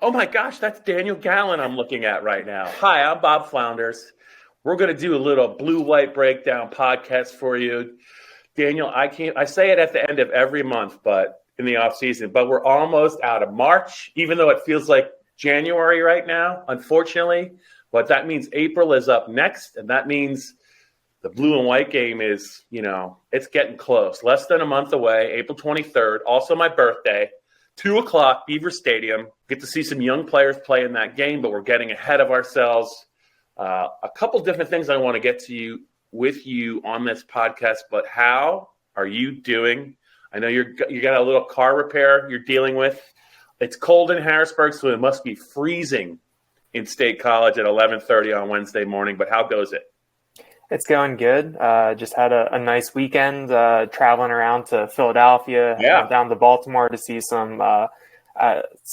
Oh my gosh, that's Daniel Gallen I'm looking at right now. Hi, I'm Bob Flounders. We're going to do a little blue-white breakdown podcast for you. Daniel, I say it at the end of every month, but in the off season, but we're almost out of March, even though it feels like January right now, unfortunately. But that means April is up next, and that means the blue and white game is, it's getting close. Less than a month away, April 23rd, also my birthday, 2 o'clock, Beaver Stadium. Get to see some young players play in that game, but we're getting ahead of ourselves. A couple different things I want to get to with you on this podcast, but how are you doing? I know you got a little car repair you're dealing with. It's cold in Harrisburg, so it must be freezing in State College at 11:30 on Wednesday morning, but how goes it? It's going good. Just had a nice weekend traveling around to Philadelphia, down to Baltimore to see some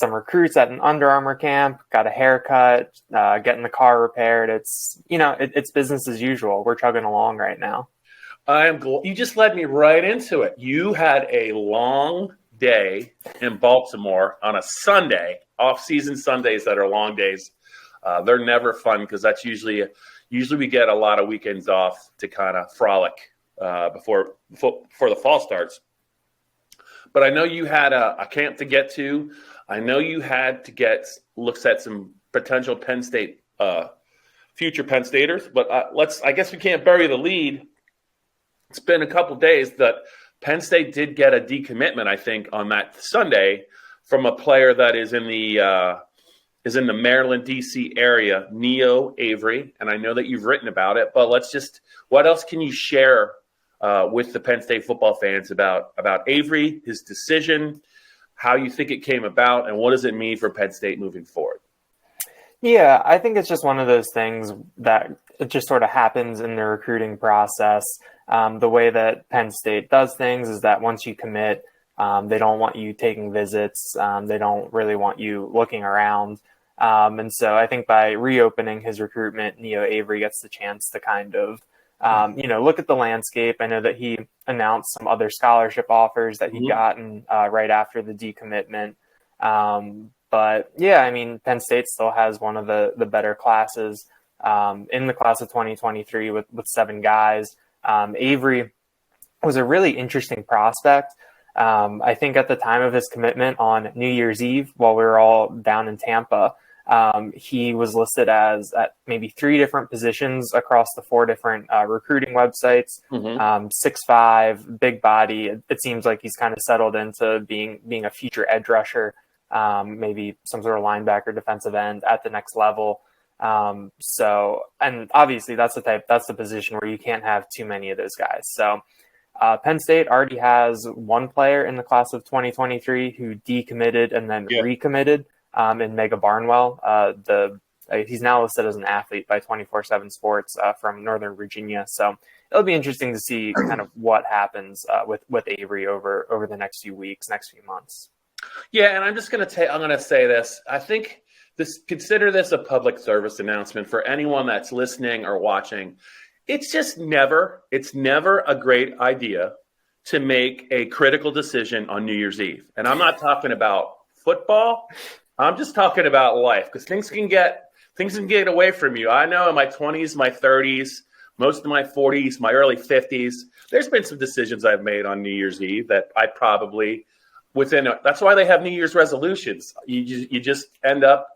recruits at an Under Armour camp, got a haircut, getting the car repaired. It's business as usual. We're chugging along right now. You just led me right into it. You had a long day in Baltimore on a Sunday, off-season Sundays that are long days. They're never fun because that's usually we get a lot of weekends off to kind of frolic before the fall starts. But I know you had a camp to get to. I know you had to get looks at some potential Penn State future Penn Staters. But I guess we can't bury the lead. It's been a couple days that Penn State did get a decommitment, I think, on that Sunday from a player that is in the Maryland, D.C. area, Neeo Avery. And I know that you've written about it, but what else can you share with the Penn State football fans about Avery, his decision, how you think it came about, and what does it mean for Penn State moving forward? Yeah, I think it's just one of those things that it just sort of happens in the recruiting process. The way that Penn State does things is that once you commit, they don't want you taking visits. They don't really want you looking around. And so I think by reopening his recruitment, Neeo Avery gets the chance to kind of, look at the landscape. I know that he announced some other scholarship offers that he'd gotten right after the decommitment. But yeah, I mean, Penn State still has one of the better classes in the class of 2023 with 7 guys. Avery was a really interesting prospect. I think at the time of his commitment on New Year's Eve, while we were all down in Tampa, he was listed at maybe 3 different positions across the 4 different recruiting websites. 6'5", big body. It seems like he's kind of settled into being a future edge rusher, maybe some sort of linebacker, defensive end at the next level. And obviously that's the position where you can't have too many of those guys. So Penn State already has 1 player in the class of 2023 who decommitted and then recommitted in Mega Barnwell. He's now listed as an athlete by 24/7 Sports from Northern Virginia. So it'll be interesting to see kind of what happens with Avery over the next few weeks, next few months. Yeah, and I'm going to say this. I think consider this a public service announcement for anyone that's listening or watching. It's never a great idea to make a critical decision on New Year's Eve. And I'm not talking about football. I'm just talking about life, because things can get away from you. I know in my 20s, my 30s, most of my 40s, my early 50s, there's been some decisions I've made on New Year's Eve that I probably that's why they have New Year's resolutions. You just end up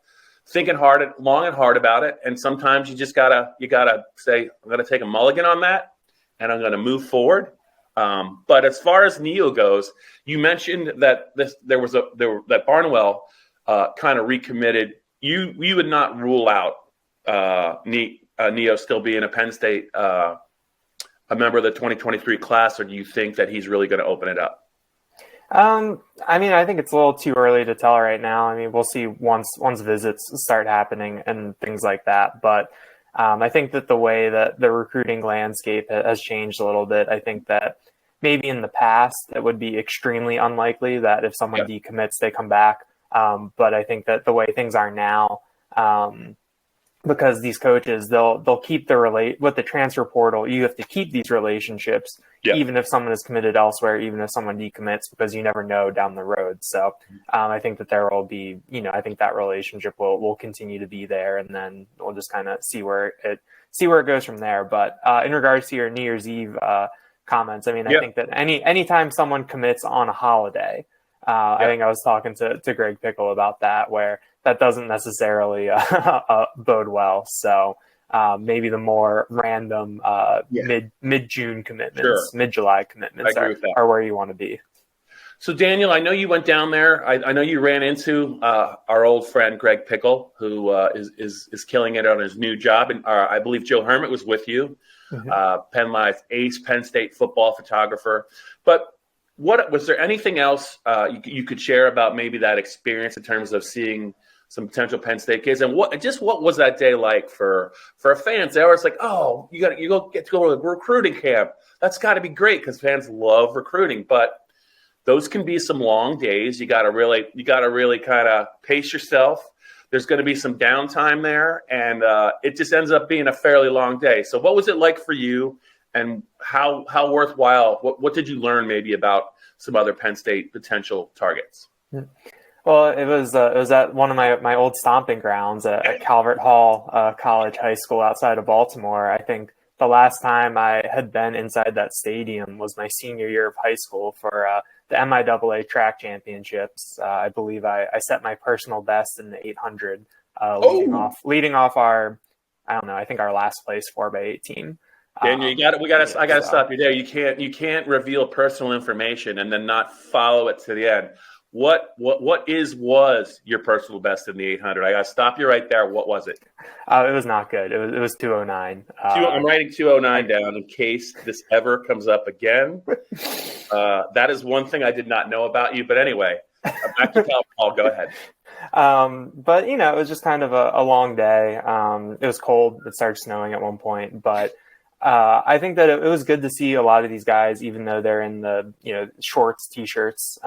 thinking long and hard about it. And sometimes you just gotta say, I'm going to take a mulligan on that and I'm going to move forward. But as far as Neeo goes, you mentioned that that Barnwell kind of recommitted. You would not rule out Neeo still being a Penn State, a member of the 2023 class, or do you think that he's really going to open it up? I mean, I think it's a little too early to tell right now. I mean, we'll see once visits start happening and things like that. But I think that the way that the recruiting landscape has changed a little bit, I think that maybe in the past it would be extremely unlikely that if someone decommits, they come back. But I think that the way things are now, because these coaches, they'll keep with the transfer portal, you have to keep these relationships Yeah. even if someone is committed elsewhere, even if someone decommits, because you never know down the road. So I think that there will be, I think that relationship will continue to be there, and then we'll just kind of see where it goes from there. But in regards to your New Year's Eve comments, I mean, I think that anytime someone commits on a holiday, I think I was talking to Greg Pickle about that, where that doesn't necessarily bode well. So maybe the more random mid-June commitments, mid-July commitments are where you want to be. So, Daniel, I know you went down there. I know you ran into our old friend Greg Pickle, who is killing it on his new job. And I believe Joe Hermit was with you, PennLive ace, Penn State football photographer. But what was there anything else you could share about maybe that experience in terms of seeing some potential Penn State kids, and what was that day like for fans? They were like, oh, you get to go to the recruiting camp. That's got to be great because fans love recruiting, but those can be some long days. You got to really kind of pace yourself. There's going to be some downtime there, and it just ends up being a fairly long day. So, what was it like for you, and how worthwhile? What did you learn maybe about some other Penn State potential targets? Well, it was at one of my old stomping grounds at Calvert Hall College High School outside of Baltimore. I think the last time I had been inside that stadium was my senior year of high school for the MIAA track championships. I believe I set my personal best in the 800, leading off our, I don't know, I think our last place 4x8 team. Daniel, I got to stop you there. You can't reveal personal information and then not follow it to the end. What was your personal best in the 800? I got to stop you right there. What was it? It was not good. It was 209. I'm writing 209 down in case this ever comes up again. That is one thing I did not know about you. But anyway, back to Paul. Go ahead. But it was just kind of a long day. It was cold. It started snowing at one point, but I think that it was good to see a lot of these guys, even though they're in the shorts, t-shirts,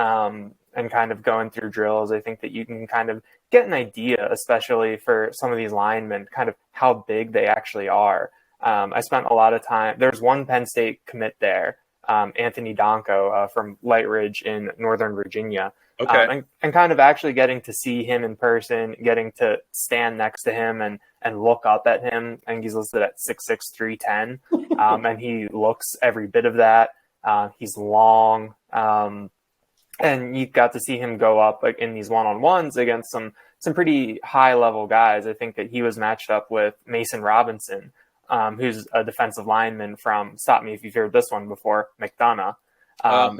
and kind of going through drills. I think that you can kind of get an idea, especially for some of these linemen, kind of how big they actually are. I spent a lot of time. There's one Penn State commit there, Anthony Donko from Light Ridge in Northern Virginia. Okay. And kind of actually getting to see him in person, getting to stand next to him and look up at him. I think he's listed at 6'6", 310, and he looks every bit of that. He's long, and you got to see him go up like in these one-on-ones against some pretty high-level guys. I think that he was matched up with Mason Robinson, who's a defensive lineman from, stop me if you've heard this one before, McDonough. In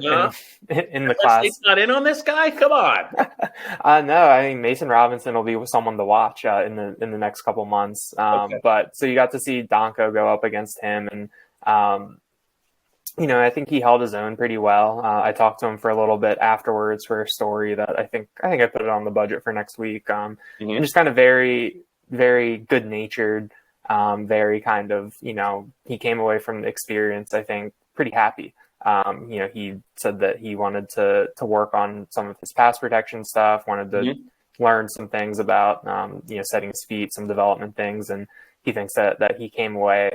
the class. State's not in on this guy? Come on. No, I think Mason Robinson will be someone to watch in the next couple months. But so you got to see Donko go up against him, and I think he held his own pretty well. I talked to him for a little bit afterwards for a story that I think I put it on the budget for next week. And just kind of very, very good natured, very kind of he came away from the experience, I think, pretty happy. He said that he wanted to work on some of his pass protection stuff, wanted to learn some things about, setting his feet, some development things. And he thinks that he came away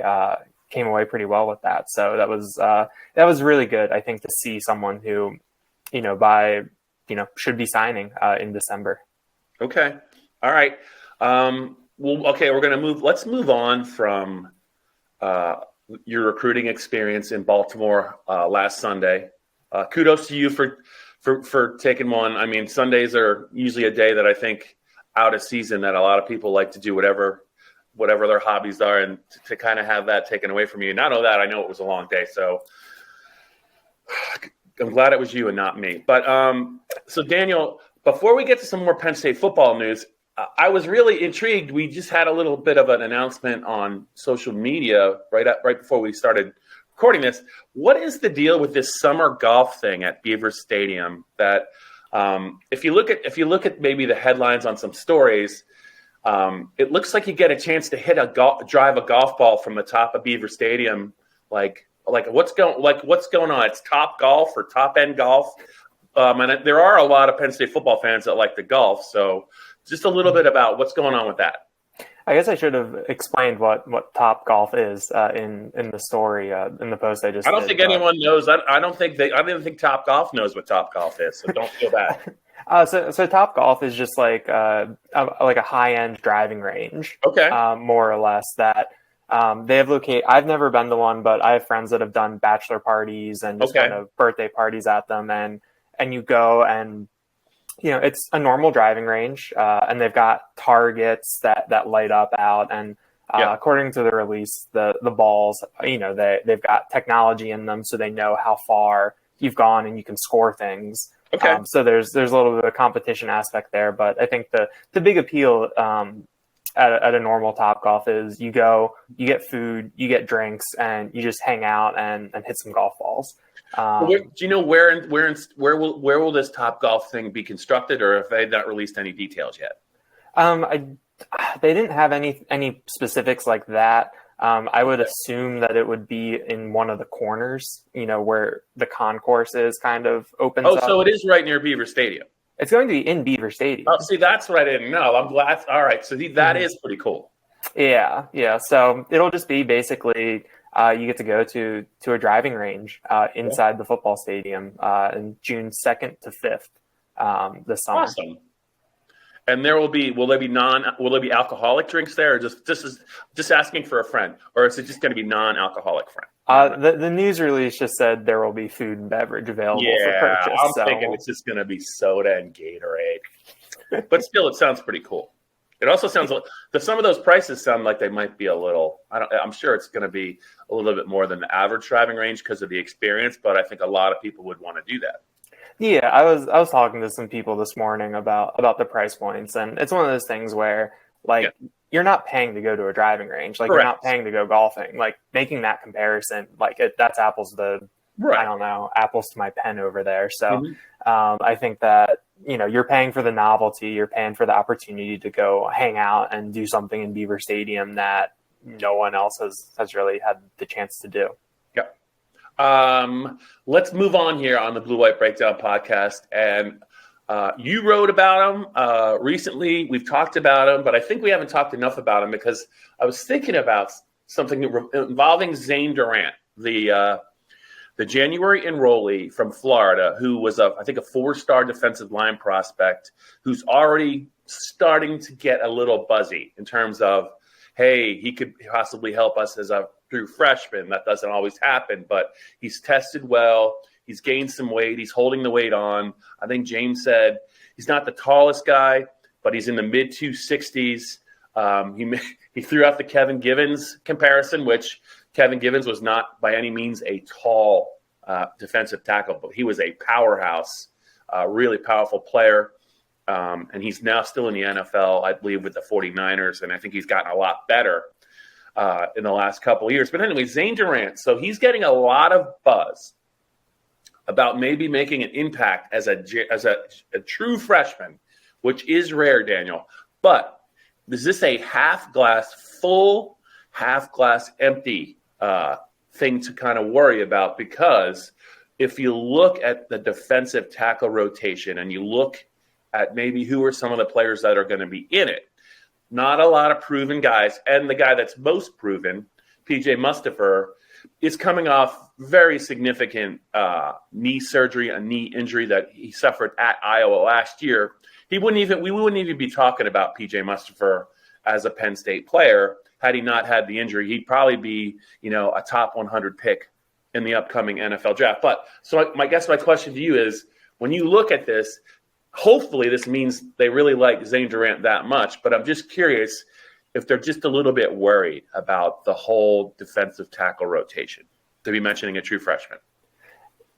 pretty well with that. So that was really good, I think, to see someone who, should be signing in December. Okay. All right. We're going to move. Let's move on from, your recruiting experience in Baltimore last Sunday. Kudos to you for taking one. I mean, Sundays are usually a day that I think out of season that a lot of people like to do whatever their hobbies are, and to kind of have that taken away from you. Not only that, I know it was a long day, so I'm glad it was you and not me. But so Daniel, before we get to some more Penn State football news, I was really intrigued. We just had a little bit of an announcement on social media right before we started recording this. What is the deal with this summer golf thing at Beaver Stadium? That if you look at maybe the headlines on some stories, it looks like you get a chance to drive a golf ball from the top of Beaver Stadium. Like what's going on? It's Top Golf or Top End Golf. And there are a lot of Penn State football fans that like the golf, so just a little bit about what's going on with that. I guess I should have explained what Top Golf is in the story in the post I just I don't did, think but anyone knows. I don't think Top Golf knows what Top Golf is. So don't feel bad. So Top Golf is just like a high end driving range, Okay. more or less. That they have locate. I've never been to one, but I have friends that have done bachelor parties and just Okay. kind of birthday parties at them, and you go and it's a normal driving range, and they've got targets that light up out, and according to the release, the balls, they've got technology in them, so they know how far you've gone and you can score things. Okay. So there's a little bit of a competition aspect there, but I think the big appeal at a normal Top Golf is you go, you get food, you get drinks, and you just hang out and hit some golf balls. Do you know where will this Top Golf thing be constructed, or have they not released any details yet? They didn't have any specifics like that. I would assume that it would be in one of the corners, where the concourse is kind of opens up. Oh, so it is right near Beaver Stadium. It's going to be in Beaver Stadium. Oh, see, that's what I didn't know. I'm glad. All right, so that is pretty cool. Yeah. So it'll just be basically you get to go to a driving range inside the football stadium in June 2nd to 5th this summer. Awesome. And will there be alcoholic drinks there, or just asking for a friend, or is it just going to be non-alcoholic friend? The news release just said there will be food and beverage available for purchase. I'm thinking it's just going to be soda and Gatorade, but still, it sounds pretty cool. It also sounds like some of those prices sound like they might be a little. I'm sure it's going to be a little bit more than the average driving range because of the experience, but I think a lot of people would want to do that. Yeah, I was talking to some people this morning about the price points, and it's one of those things where you're not paying to go to a driving range, like Correct. You're not paying to go golfing. Like making that comparison, that's apples to I don't know, apples to my pen over there. So I think that you're paying for the novelty, you're paying for the opportunity to go hang out and do something in Beaver Stadium that no one else has really had the chance to do. Let's move on here on the Blue White Breakdown podcast. And you wrote about them recently. We've talked about them, but I think we haven't talked enough about them because I was thinking about something involving Zane Durant, the January enrollee from Florida, who was I think a 4-star defensive line prospect who's already starting to get a little buzzy in terms of, hey, he could possibly help us as a true freshman. That doesn't always happen, but he's tested well. He's gained some weight. He's holding the weight on. I think James said he's not the tallest guy, but he's in the mid 260s. He threw out the Kevin Givens comparison, which Kevin Givens was not by any means a tall defensive tackle, but he was a powerhouse, really powerful player. And he's now still in the NFL, I believe, with the 49ers, and I think he's gotten a lot better in the last couple of years. But anyway, Zane Durant, so he's getting a lot of buzz about maybe making an impact as a true freshman, which is rare, Daniel. But is this a half glass full, half glass empty thing to kind of worry about? Because if you look at the defensive tackle rotation and you look at maybe who are some of the players that are going to be in it, not a lot of proven guys. And the guy that's most proven, PJ Mustipher, is coming off very significant knee surgery, a knee injury that he suffered at Iowa last year. We wouldn't even be talking about PJ Mustipher as a Penn State player had he not had the injury. He'd probably be, a top 100 pick in the upcoming NFL draft. But so my question to you is, when you look at this, hopefully this means they really like Zane Durant that much, but I'm just curious if they're just a little bit worried about the whole defensive tackle rotation, to be mentioning a true freshman.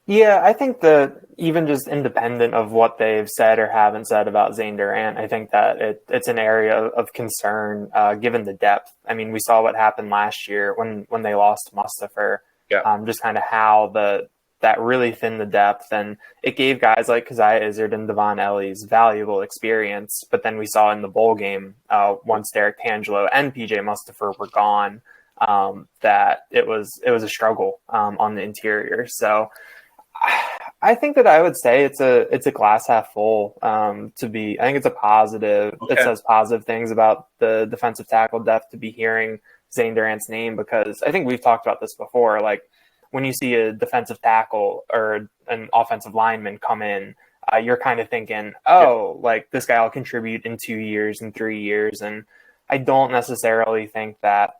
Yeah, I think that even just independent of what they've said or haven't said about Zane Durant, I think that it's an area of concern given the depth. I mean, we saw what happened last year when they lost Mustipher, just kind of how that really thinned the depth, and it gave guys like Keziah Izzard and Devon Ellies valuable experience. But then we saw in the bowl game, once Derek Tangelo and PJ Mustipher were gone, that it was a struggle on the interior. So I think that I would say it's a glass half full. To be, I think it's a positive. Okay. It says positive things about the defensive tackle depth to be hearing Zane Durant's name, because I think we've talked about this before. Like when you see a defensive tackle or an offensive lineman come in, you're kind of thinking, oh, like this guy will contribute in 2 years and 3 years, and I don't necessarily think that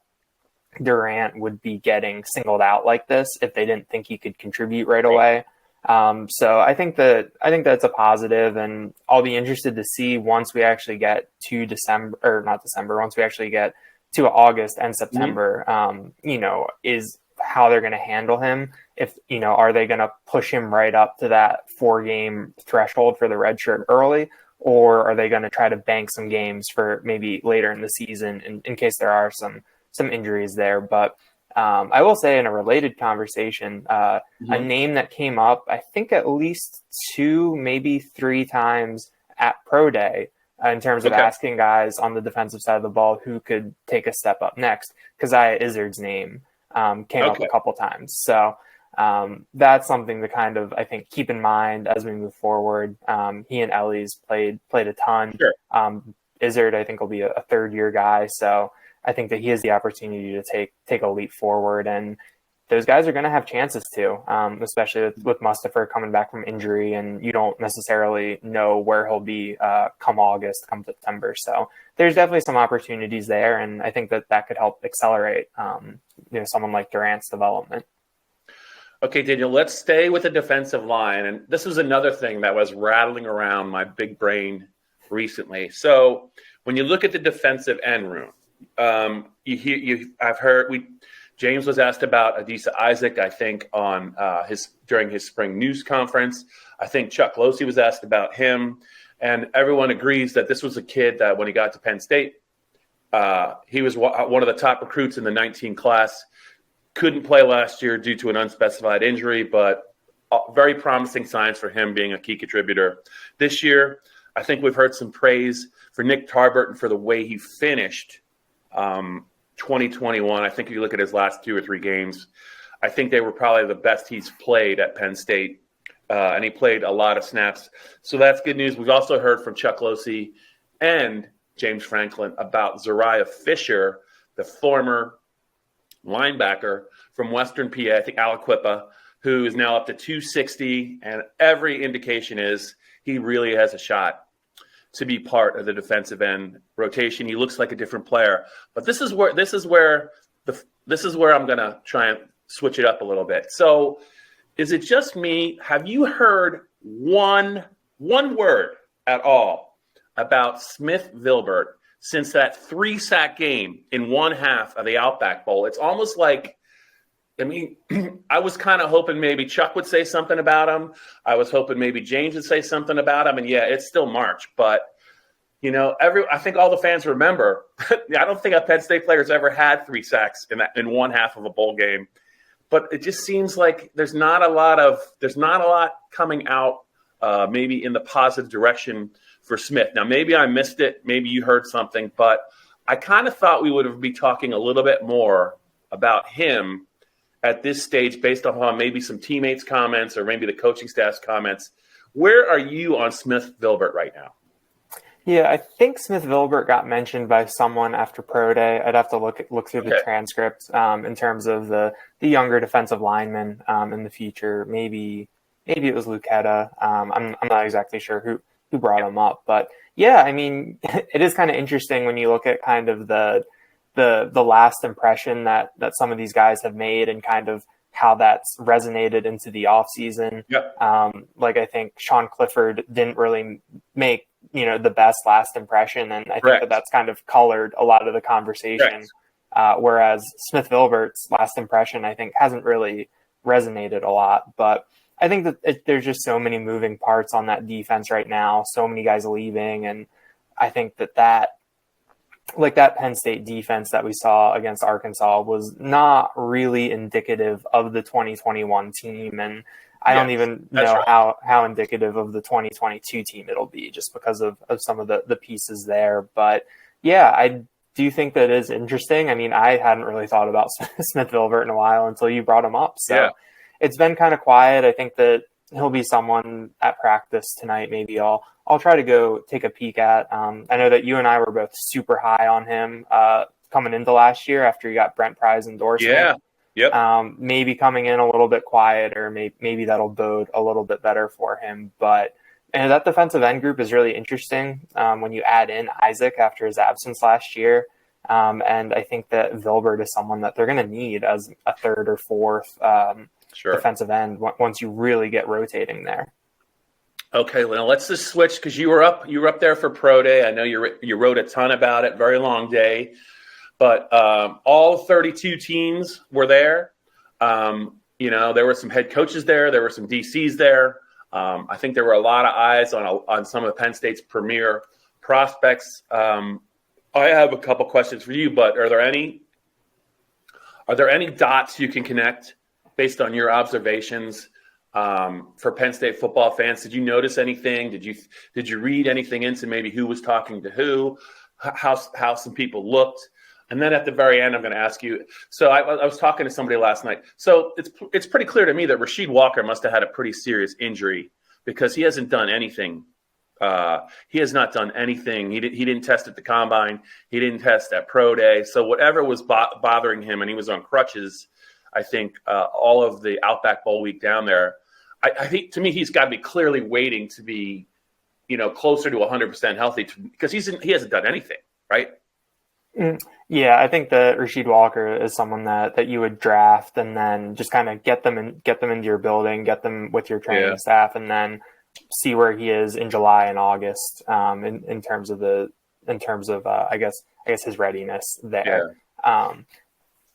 Durant would be getting singled out like this if they didn't think he could contribute right away. So I think that's a positive, and I'll be interested to see once we actually get to once we actually get to August and September, is how they're going to handle him. If, are they going to push him right up to that 4-game threshold for the red shirt early, or are they going to try to bank some games for maybe later in the season in case there are some injuries there? But I will say, in a related conversation, a name that came up, I think at least 2, maybe 3 times at Pro Day, in terms of asking guys on the defensive side of the ball who could take a step up next. Keziah Izzard's name came up a couple times. So that's something to kind of, I think, keep in mind as we move forward. He and Ellie's played a ton. Sure. Izzard, I think, will be a third-year guy. So I think that he has the opportunity to take a leap forward, and those guys are going to have chances too, especially with Mustipher coming back from injury, and you don't necessarily know where he'll be come August, come September. So there's definitely some opportunities there, and I think that could help accelerate someone like Durant's development. Okay, Daniel, let's stay with the defensive line, and this was another thing that was rattling around my big brain recently. So when you look at the defensive end room, I've heard James was asked about Adisa Isaac, I think, on during his spring news conference. I think Chuck Losey was asked about him, and everyone agrees that this was a kid that when he got to Penn State, he was one of the top recruits in the 19 class. Couldn't play last year due to an unspecified injury, but very promising signs for him being a key contributor this year. I think we've heard some praise for Nick Tarburton for the way he finished 2021. I think if you look at his last 2 or 3 games, I think they were probably the best he's played at Penn State, and he played a lot of snaps. So that's good news. We've also heard from Chuck Losey and James Franklin about Zariah Fisher, the former linebacker from Western PA, I think Aliquippa, who is now up to 260, and every indication is he really has a shot to be part of the defensive end rotation. He looks like a different player, but this is where I'm going to try and switch it up a little bit. So is it just me? Have you heard one word at all about Smith Vilbert since that 3-sack game in one half of the Outback Bowl? It's almost like, I was kind of hoping maybe Chuck would say something about him. I was hoping maybe James would say something about him. And yeah, it's still March, but I think all the fans remember. I don't think a Penn State player's ever had 3 sacks in one half of a bowl game. But it just seems like there's not a lot coming out maybe in the positive direction for Smith. Now, maybe I missed it. Maybe you heard something, but I kind of thought we would be talking a little bit more about him at this stage based on maybe some teammates' comments or maybe the coaching staff's comments. Where are you on Smith Vilbert right now? Yeah, I think Smith Vilbert got mentioned by someone after Pro Day. I'd have to look through the transcript in terms of the younger defensive lineman in the future. Maybe it was Lucetta. I'm not exactly sure who brought him up, but yeah, it is kind of interesting when you look at kind of the last impression that some of these guys have made and kind of how that's resonated into the offseason. Yep. I think Sean Clifford didn't really make the best last impression, and I think that's kind of colored a lot of the conversation. Whereas Smith Vilbert's last impression, I think, hasn't really resonated a lot. But I think that there's just so many moving parts on that defense right now, so many guys leaving, and I think that Penn State defense that we saw against Arkansas was not really indicative of the 2021 team, and I don't even know how indicative of the 2022 team it'll be just because of some of the pieces there. But yeah, I do think that is interesting. I hadn't really thought about Smith Vilbert in a while until you brought him up. So It's been kind of quiet. I think that he'll be someone at practice tonight. Maybe I'll try to go take a peek at. I know that you and I were both super high on him coming into last year after he got Brent Pry's endorsement. Yeah. Yep. Maybe coming in a little bit quieter, maybe that'll bode a little bit better for him. But that defensive end group is really interesting when you add in Isaac after his absence last year. And I think that Gilbert is someone that they're going to need as a third or fourth defensive end once you really get rotating there. Okay, well, let's just switch because you were up there for Pro Day. I know you wrote a ton about it. Very long day. But all 32 teams were there. There were some head coaches there. There were some DCs there. I think there were a lot of eyes on some of Penn State's premier prospects. I have a couple questions for you, but are there any dots you can connect based on your observations for Penn State football fans? Did you notice anything? Did you read anything into maybe who was talking to who, how some people looked? And then at the very end, I'm going to ask you. So I was talking to somebody last night. So it's pretty clear to me that Rasheed Walker must have had a pretty serious injury because he hasn't done anything. He has not done anything. He didn't test at the combine. He didn't test at Pro Day. So whatever was bothering him, and he was on crutches, I think all of the Outback Bowl week down there, I think to me he's got to be clearly waiting to be, closer to 100% healthy because he hasn't done anything, right? Yeah, I think that Rasheed Walker is someone that you would draft and then just kind of get them into your building, get them with your training staff, and then see where he is in July and August in terms of I guess his readiness there. Yeah.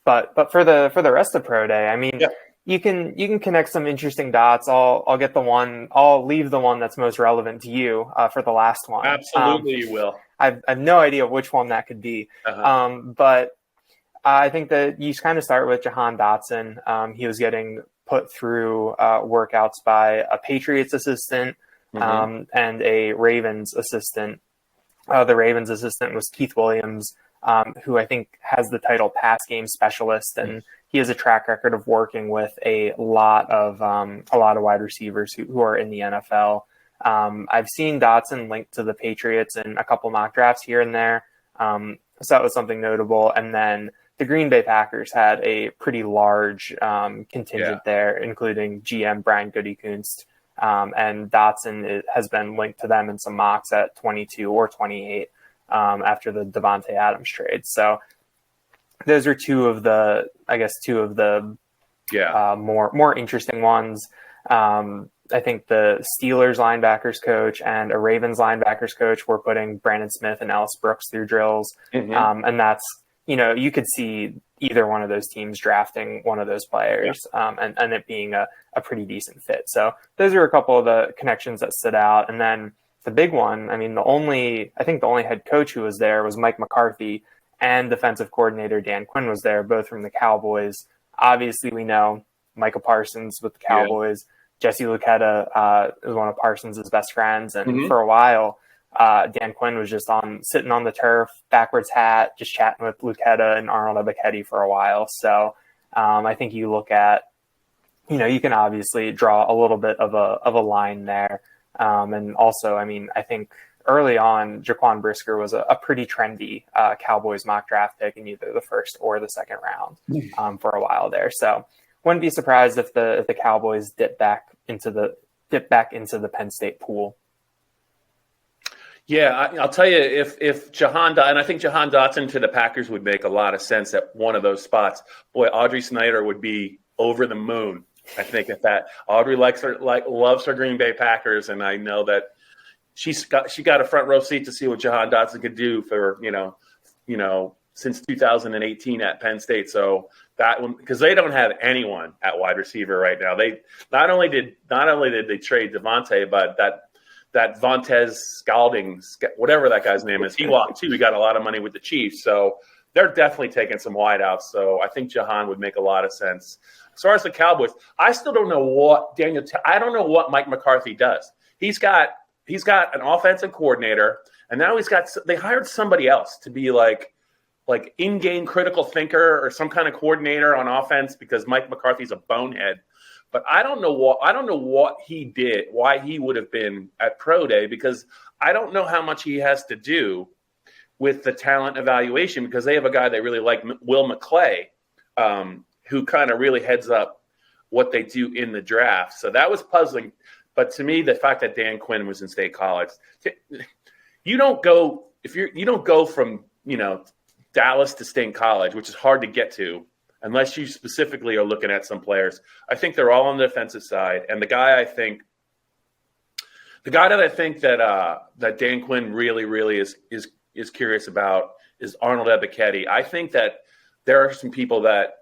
But for the rest of Pro Day, I mean, you can connect some interesting dots. I'll leave the one that's most relevant to you for the last one. Absolutely, you will. I have no idea which one that could be. But I think that you kind of start with Jahan Dotson. He was getting put through workouts by a Patriots assistant and a Ravens assistant. The Ravens assistant was Keith Williams, who I think has the title pass game specialist, and he has a track record of working with a lot of wide receivers who are in the NFL. I've seen Dotson linked to the Patriots in a couple mock drafts here and there. So that was something notable. And then the Green Bay Packers had a pretty large contingent there, including GM Brian Gutekunst. And Dotson has been linked to them in some mocks at 22 or 28 after the Devontae Adams trade. So those are two of the more interesting ones. I think the Steelers linebackers coach and a Ravens linebackers coach were putting Brandon Smith and Ellis Brooks through drills. And that's, you could see either one of those teams drafting one of those players and it being a pretty decent fit. So those are a couple of the connections that stood out. And then the big one, I mean, the only head coach who was there was Mike McCarthy, and defensive coordinator Dan Quinn was there, both from the Cowboys. Obviously, we know Micah Parsons with the Cowboys. Jesse Luketa is one of Parsons' best friends. And for a while, Dan Quinn was just sitting on the turf, backwards hat, just chatting with Luketa and Arnold Ebiketie for a while. So I think you look at, you can obviously draw a little bit of a line there. And also, I mean, I think early on, Jaquan Brisker was a pretty trendy Cowboys mock draft pick in either the first or the second round for a while there. So wouldn't be surprised if the Cowboys dip back into the Penn State pool. Yeah, I'll tell you, if Jahan, and I think Jahan Dotson to the Packers would make a lot of sense at one of those spots. Boy, Audrey Snyder would be over the moon. I think at that. Audrey loves her Green Bay Packers, and I know that she got a front row seat to see what Jahan Dotson could do for since 2018 at Penn State. So that one, because they don't have anyone at wide receiver right now. They not only did they trade Devontae, but that Vontez Scalding, whatever that guy's name is, he walked too. He got a lot of money with the Chiefs, so they're definitely taking some wideouts. So I think Jahan would make a lot of sense. As far as the Cowboys, I still don't know what I don't know what Mike McCarthy does. He's got an offensive coordinator, and now they hired somebody else to be like in-game critical thinker or some kind of coordinator on offense because Mike McCarthy's a bonehead. but I don't know what he did, why he would have been at Pro Day, because I don't know how much he has to do with the talent evaluation, because they have a guy they really like, Will McClay, who kind of really heads up what they do in the draft. So that was puzzling. But to me, the fact that Dan Quinn was in State College, you don't go from, Dallas to State College, which is hard to get to, unless you specifically are looking at some players. I think they're all on the defensive side. And the guy that I think that Dan Quinn really is curious about is Arnold Ebiketie. I think that there are some people that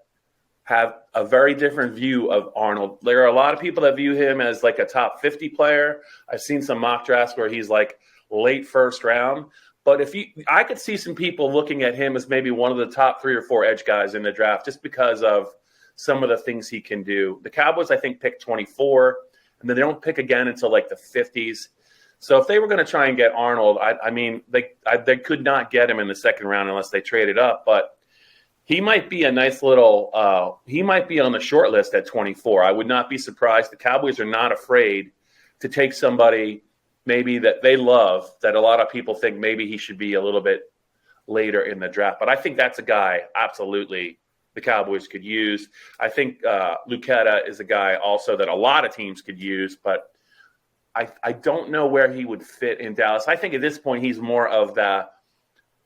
have a very different view of Arnold. There are a lot of people that view him as like a top 50 player. I've seen some mock drafts where he's like late first round. But I could see some people looking at him as maybe one of the top 3 or 4 edge guys in the draft, just because of some of the things he can do. The Cowboys, I think, pick 24, and then they don't pick again until like the 50s. So if they were going to try and get Arnold, they could not get him in the second round unless they traded up. But he might be a nice little he might be on the short list at 24. I would not be surprised. The Cowboys are not afraid to take somebody maybe that they love, that a lot of people think maybe he should be a little bit later in the draft. But I think that's a guy absolutely the Cowboys could use. I think Lucetta is a guy also that a lot of teams could use, but I don't know where he would fit in Dallas. I think at this point he's more of the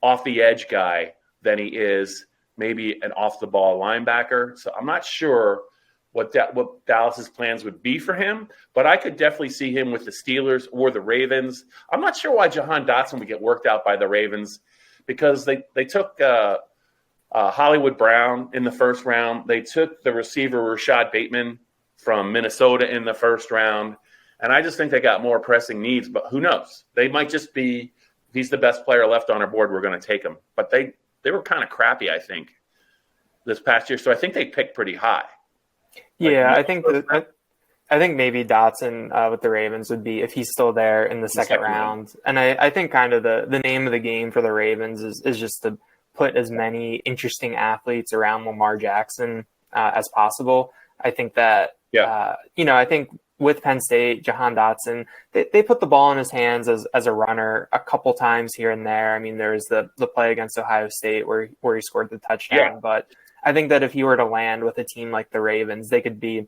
off-the-edge guy than he is maybe an off-the-ball linebacker. So I'm not sure what Dallas's plans would be for him, but I could definitely see him with the Steelers or the Ravens. I'm not sure why Jahan Dotson would get worked out by the Ravens, because they took Hollywood Brown in the first round. They took the receiver Rashad Bateman from Minnesota in the first round. And I just think they got more pressing needs, but who knows? They might just be, if he's the best player left on our board, we're going to take him. But they were kind of crappy, I think, this past year. So I think they picked pretty high. Yeah, I think maybe Dotson with the Ravens would be, if he's still there in the second round. And I think kind of the name of the game for the Ravens is just to put as many interesting athletes around Lamar Jackson as possible. I think that, I think with Penn State, Jahan Dotson, they put the ball in his hands as a runner a couple times here and there. I mean, there's the play against Ohio State where he scored the touchdown. Yeah. But I think that if he were to land with a team like the Ravens, they could be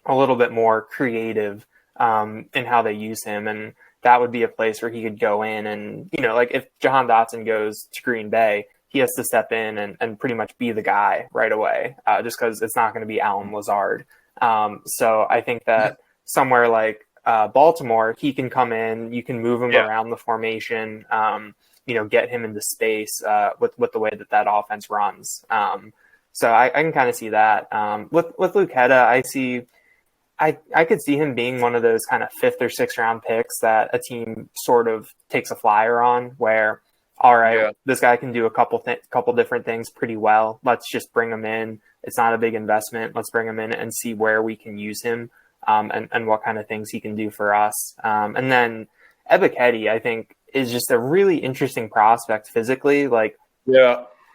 a little bit more creative in how they use him. And that would be a place where he could go in and, like if Jahan Dotson goes to Green Bay, he has to step in and pretty much be the guy right away, just because it's not going to be Allen Lazard. So I think that somewhere like Baltimore, he can come in, you can move him around the formation, get him into space with the way that offense runs. So I can kind of see that. With Lucetta, I could see him being one of those kind of 5th or 6th round picks that a team sort of takes a flyer on, where, all right, this guy can do a couple different things pretty well. Let's just bring him in. It's not a big investment. Let's bring him in and see where we can use him and what kind of things he can do for us. And then Ebiketie, I think, is just a really interesting prospect physically.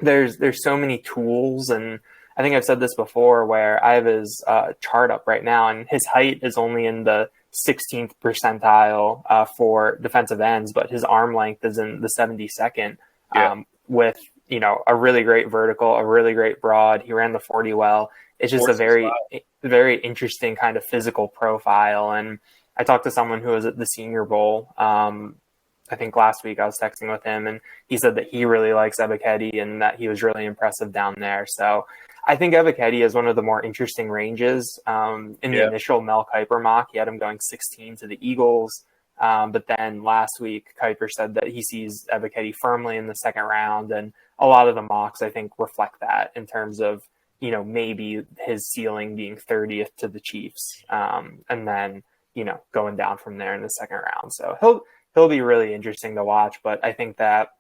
There's so many tools, and I think I've said this before, where I have his chart up right now, and his height is only in the 16th percentile for defensive ends, but his arm length is in the 72nd with, a really great vertical, a really great broad. He ran the 40 well. It's just a very, very interesting kind of physical profile. And I talked to someone who was at the Senior Bowl. I think last week I was texting with him, and he said that he really likes Ebiketie and that he was really impressive down there. So I think Ebiketie is one of the more interesting ranges. In the initial Mel Kiper mock, he had him going 16 to the Eagles. But then last week, Kiper said that he sees Ebiketie firmly in the second round. And a lot of the mocks, I think, reflect that in terms of, maybe his ceiling being 30th to the Chiefs. And then, going down from there in the second round. So he'll be really interesting to watch. But I think that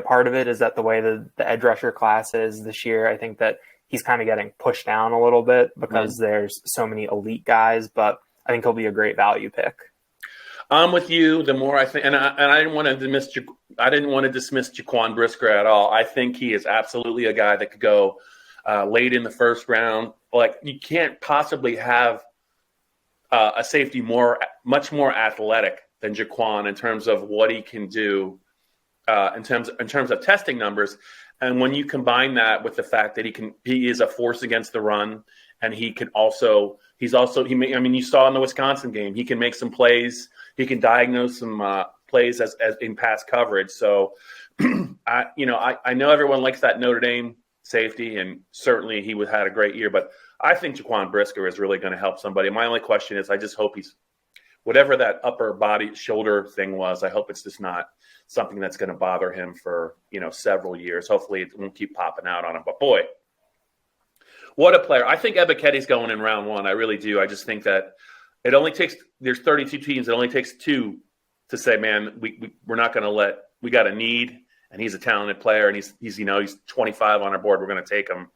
part of it is that the way the edge rusher class is this year, I think that he's kind of getting pushed down a little bit because there's so many elite guys, but I think he'll be a great value pick. I'm with you. The more I think, and I didn't want to dismiss Jaquan Brisker at all. I think he is absolutely a guy that could go late in the first round. like you can't possibly have a safety much more athletic than Jaquan in terms of what he can do in terms of testing numbers. And when you combine that with the fact that he is a force against the run, and you saw in the Wisconsin game, he can make some plays. He can diagnose some plays as in pass coverage. So, I know everyone likes that Notre Dame safety, and certainly he had a great year. But I think Jaquan Brisker is really going to help somebody. My only question is, I just hope he's whatever that upper body shoulder thing was. I hope it's just not something that's going to bother him for several years. Hopefully, it won't keep popping out on him. But boy, what a player! I think Ebiketti's going in round 1. I really do. I just think that there's 32 teams. It only takes 2 to say, man, we're not going to we got a need, and he's a talented player, and he's 25 on our board. We're going to take him.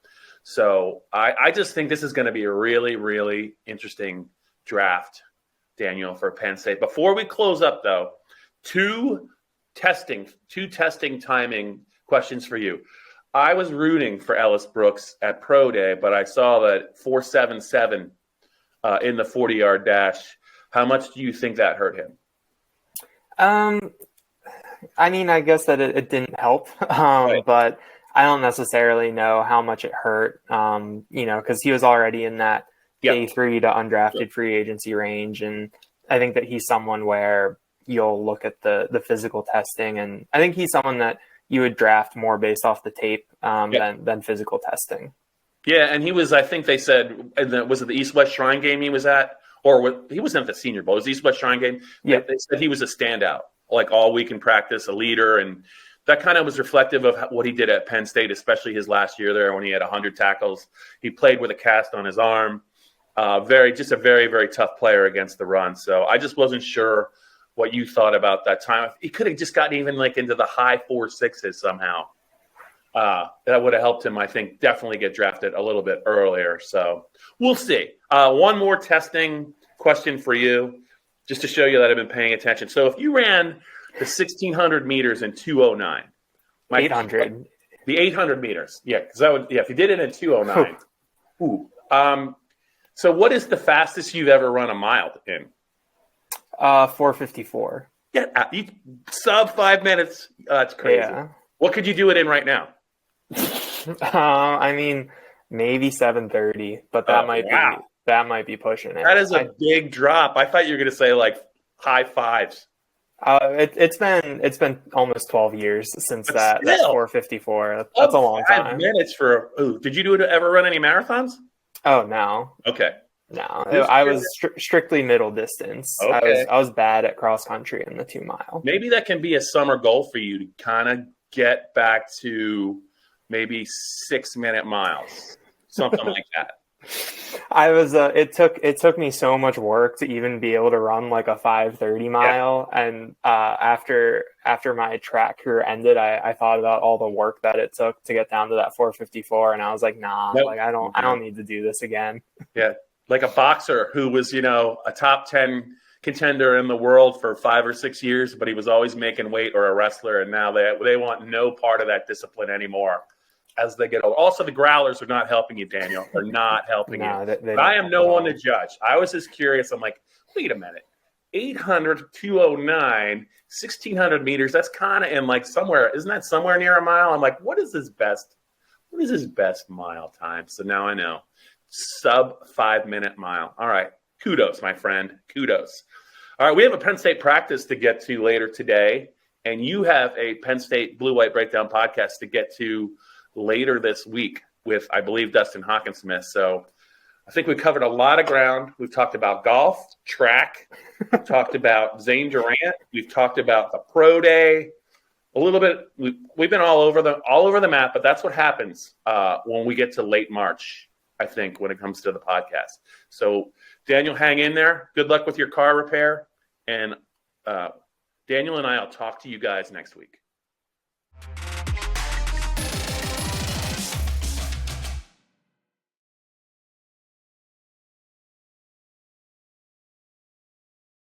So I just think this is going to be a really, really interesting draft, Daniel, for Penn State. Before we close up, though, two testing timing questions for you. I was rooting for Ellis Brooks at Pro Day, but I saw that 4.77 in the 40-yard dash. How much do you think that hurt him? I mean, I guess that it didn't help, right. But I don't necessarily know how much it hurt, because he was already in that day 3 to undrafted free agency range. And I think that he's someone where you'll look at the physical testing, and I think he's someone that you would draft more based off the tape than physical testing. Yeah, and he was, I think they said, was it the East-West Shrine game he was at? Or he wasn't at the Senior Bowl. It was the East-West Shrine game. Yeah. They said he was a standout, like all week in practice, a leader. And that kind of was reflective of what he did at Penn State, especially his last year there when he had 100 tackles. He played with a cast on his arm. A very, very tough player against the run. So I just wasn't sure what you thought about that time. He could have just gotten even like into the high 4.6s somehow. That would have helped him, I think, definitely get drafted a little bit earlier. So we'll see. One more testing question for you, just to show you that I've been paying attention. So if you ran the 1,600 meters in 2:09. 800. The 800 meters. Yeah, because if you did it in 2:09. Ooh. So what is the fastest you've ever run a mile in? 4:54. Yeah, sub 5 minutes. That's crazy. Yeah. What could you do it in right now? I mean, maybe 7:30, but that might be pushing it. That is a big drop. I thought you were going to say like high 5s. It's been almost 12 years since that's 4:54. That's a long time. 5 minutes for. Did you ever run any marathons? Oh, no. Okay. No, I was strictly middle distance. Okay. I was bad at cross country in the 2 mile. Maybe that can be a summer goal for you to kind of get back to maybe 6-minute miles, something like that. It took me so much work to even be able to run like a 5:30 mile. Yeah. And after my track career ended, I thought about all the work that it took to get down to that 4:54, and I was like, nah, nope. Like I don't need to do this again. Yeah. Like a boxer who was, a top 10 contender in the world for 5 or 6 years, but he was always making weight, or a wrestler. And now they want no part of that discipline anymore as they get older. Also, the growlers are not helping you, Daniel. They're not helping you. But I am no one to judge. I was just curious. I'm like, wait a minute. 800, 209, 1,600 meters. That's kind of in like somewhere. Isn't that somewhere near a mile? I'm like, what is his best mile time? So now I know. Sub 5-minute mile. All right. Kudos, my friend. Kudos. All right. We have a Penn State practice to get to later today, and you have a Penn State Blue White Breakdown podcast to get to later this week with, I believe, Dustin Hawkinsmith. So I think we covered a lot of ground. We've talked about golf, track. We've talked about Zane Durant. We've talked about the pro day. A little bit. We've been all over the map, but that's what happens when we get to late March, I think, when it comes to the podcast. So, Daniel, hang in there. Good luck with your car repair. And Daniel and I will talk to you guys next week.